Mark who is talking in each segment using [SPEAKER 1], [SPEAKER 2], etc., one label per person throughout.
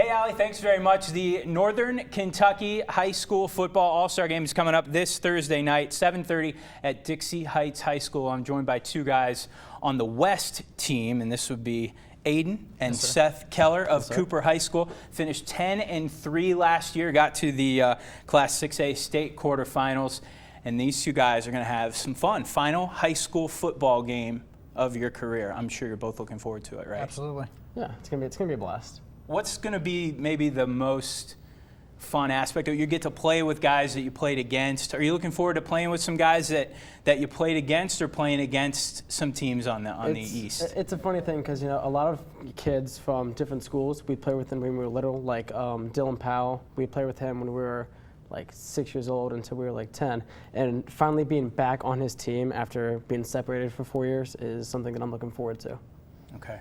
[SPEAKER 1] Hey, Allie, thanks very much. The Northern Kentucky High School Football All-Star Game is coming up this Thursday night, 7:30 at Dixie Heights High School. I'm joined by two guys on the West team, and this would be Aidan and Seth Keller of Cooper High School. Finished 10-3 last year, got to the Class 6A state quarterfinals, and these two guys are going to have some fun. Final high school football game of your career. I'm sure you're both looking forward to it, right?
[SPEAKER 2] Absolutely.
[SPEAKER 3] Yeah, it's gonna be a blast.
[SPEAKER 1] What's going to be maybe the most fun aspect of it? You get to play with guys that you played against. Are you looking forward to playing with some guys that you played against, or playing against some teams on the East?
[SPEAKER 3] It's a funny thing because, you know, a lot of kids from different schools, we played with them when we were little, like Dylan Powell. We played with him when we were like 6 years old until we were like 10. And finally being back on his team after being separated for 4 years is something that I'm looking forward to.
[SPEAKER 1] Okay.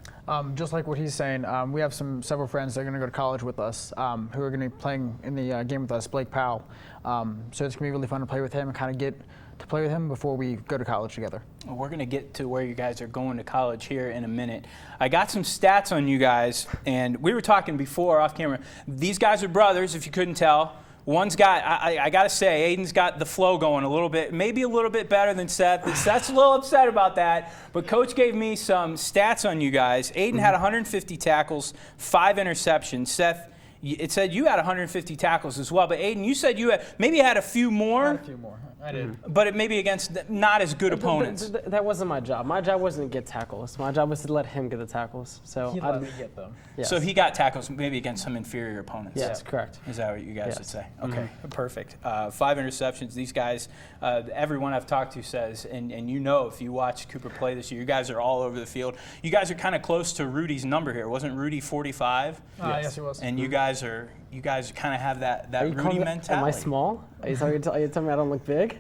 [SPEAKER 2] Just like what he's saying, we have several friends that are going to go to college with us who are going to be playing in the game with us, Blake Powell. So it's going to be really fun to play with him and kind of get to play with him before we go to college together.
[SPEAKER 1] Well, we're going to get to where you guys are going to college here in a minute. I got some stats on you guys, and we were talking before off camera. These guys are brothers, if you couldn't tell. One's got, I got to say, Aidan's got the flow going a little bit, maybe a little bit better than Seth. Seth's a little upset about that, but Coach gave me some stats on you guys. Aidan had 150 tackles, 5 interceptions. Seth, it said you had 150 tackles as well, but Aidan, you said you had maybe had a few more.
[SPEAKER 2] I had a few more. I did.
[SPEAKER 1] But it may be against not as good opponents.
[SPEAKER 3] That wasn't my job. My job wasn't to get tackles. My job was to let him get the tackles. So
[SPEAKER 2] He let me get them.
[SPEAKER 3] Yes.
[SPEAKER 1] So he got tackles maybe against some inferior opponents.
[SPEAKER 3] Yes, correct.
[SPEAKER 1] Is that what you guys would say?
[SPEAKER 3] Yes.
[SPEAKER 1] Okay, perfect. 5 interceptions. These guys, everyone I've talked to says, and you know if you watch Cooper play this year, you guys are all over the field. You guys are kind of close to Rudy's number here. Wasn't Rudy 45?
[SPEAKER 2] Yes, he was.
[SPEAKER 1] And you guys kind of have that Rudy mentality.
[SPEAKER 3] Am I small? Are you telling me I don't look big?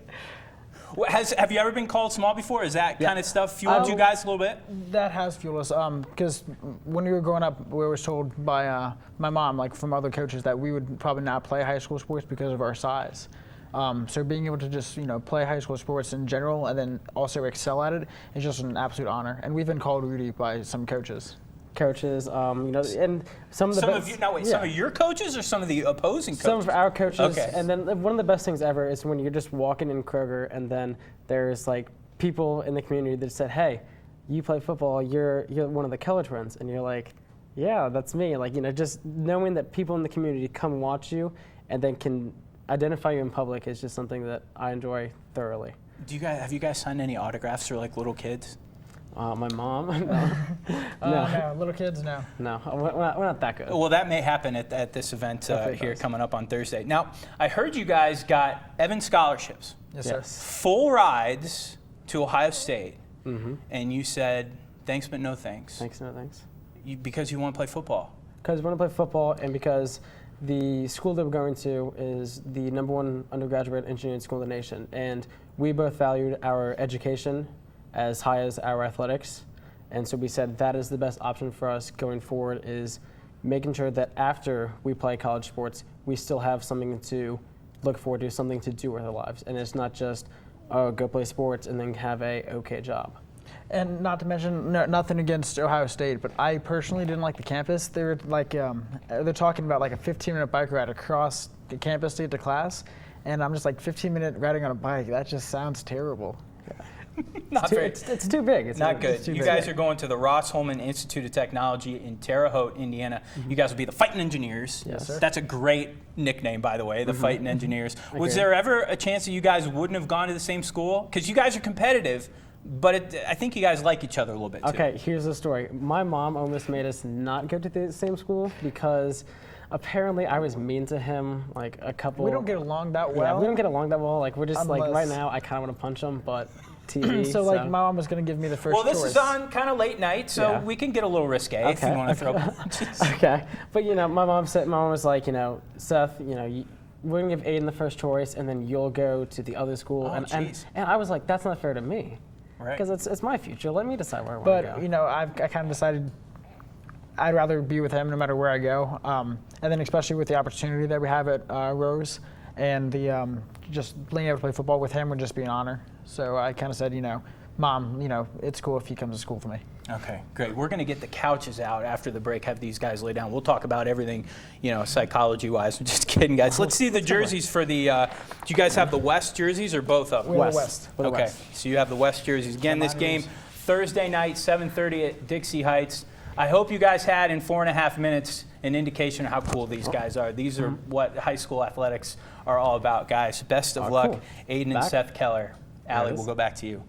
[SPEAKER 1] Have you ever been called small before? Is that kind of stuff fueled you guys a little bit?
[SPEAKER 2] That has fueled us because when we were growing up, we were told by my mom, like from other coaches, that we would probably not play high school sports because of our size. So being able to just play high school sports in general and then also excel at it is just an absolute honor. And we've been called Rudy by some coaches.
[SPEAKER 3] And some of the
[SPEAKER 1] some of your coaches or some of the opposing coaches?
[SPEAKER 3] Some of our coaches.
[SPEAKER 1] Okay.
[SPEAKER 3] And then one of the best things ever is when you're just walking in Kroger and then there's like people in the community that said, "Hey, you play football. You're one of the Keller twins," and you're like, "Yeah, that's me." Like just knowing that people in the community come watch you and then can identify you in public is just something that I enjoy thoroughly.
[SPEAKER 1] Have you guys signed any autographs for like little kids?
[SPEAKER 3] My mom?
[SPEAKER 2] No, little kids, no.
[SPEAKER 3] No, we're not that good.
[SPEAKER 1] Well, that may happen at this event here coming up on Thursday. Now, I heard you guys got Evan scholarships.
[SPEAKER 2] Yes, sir.
[SPEAKER 1] Full rides to Ohio State. And you said, thanks but no thanks.
[SPEAKER 3] Thanks, no thanks.
[SPEAKER 1] Because you want to play football.
[SPEAKER 3] Because we want to play football and because the school that we're going to is the #1 undergraduate engineering school in the nation. And we both valued our education as high as our athletics, and so we said that is the best option for us going forward, is making sure that after we play college sports, we still have something to look forward to, something to do with our lives, and it's not just, oh, go play sports and then have a okay job.
[SPEAKER 2] And not to mention, nothing against Ohio State, but I personally didn't like the campus. They were like, they're talking about like a 15-minute bike ride across the campus to get to class, and I'm just like, 15-minute riding on a bike, that just sounds terrible.
[SPEAKER 3] It's too big. It's
[SPEAKER 1] not good.
[SPEAKER 3] It's too
[SPEAKER 1] you
[SPEAKER 3] big.
[SPEAKER 1] guys are going to the Ross Holman Institute of Technology in Terre Haute, Indiana. You guys will be the Fighting Engineers.
[SPEAKER 3] Yes, sir.
[SPEAKER 1] That's a great nickname, by the way, the Fighting Engineers. Was there ever a chance that you guys wouldn't have gone to the same school? Because you guys are competitive, but I think you guys like each other a little bit, too.
[SPEAKER 3] Okay, here's the story. My mom almost made us not go to the same school because apparently I was mean to him like a couple.
[SPEAKER 2] We don't get along that well.
[SPEAKER 3] Yeah, we don't get along that well. Like we're just like right now I kind of want to punch him, but TV.
[SPEAKER 2] So like my mom was going to give me the first choice.
[SPEAKER 1] Well, this is on kind of late night, so we can get a little risque if you want to throw punches.
[SPEAKER 3] Okay, but my mom was like, Seth, we're gonna give Aidan the first choice, and then you'll go to the other school. And I was like, that's not fair to me,
[SPEAKER 1] right?
[SPEAKER 3] Because it's my future. Let me decide where I want to go.
[SPEAKER 2] But I kind of decided I'd rather be with him no matter where I go, and then especially with the opportunity that we have at Rose, and the just being able to play football with him would just be an honor. So I kind of said, Mom, it's cool if he comes to school for me.
[SPEAKER 1] Okay, great. We're going to get the couches out after the break, have these guys lay down. We'll talk about everything, psychology-wise. I'm just kidding, guys. Let's see the jerseys for the, do you guys have the West jerseys or both of them?
[SPEAKER 2] We have the West.
[SPEAKER 1] Okay, so you have the West jerseys. Again, this game, Thursday night, 7:30 at Dixie Heights. I hope you guys had, in 4.5 minutes, an indication of how cool these guys are. These are what high school athletics are all about, guys. Best of luck,
[SPEAKER 3] cool.
[SPEAKER 1] Aidan and Seth Keller. Allie, we'll go back to you.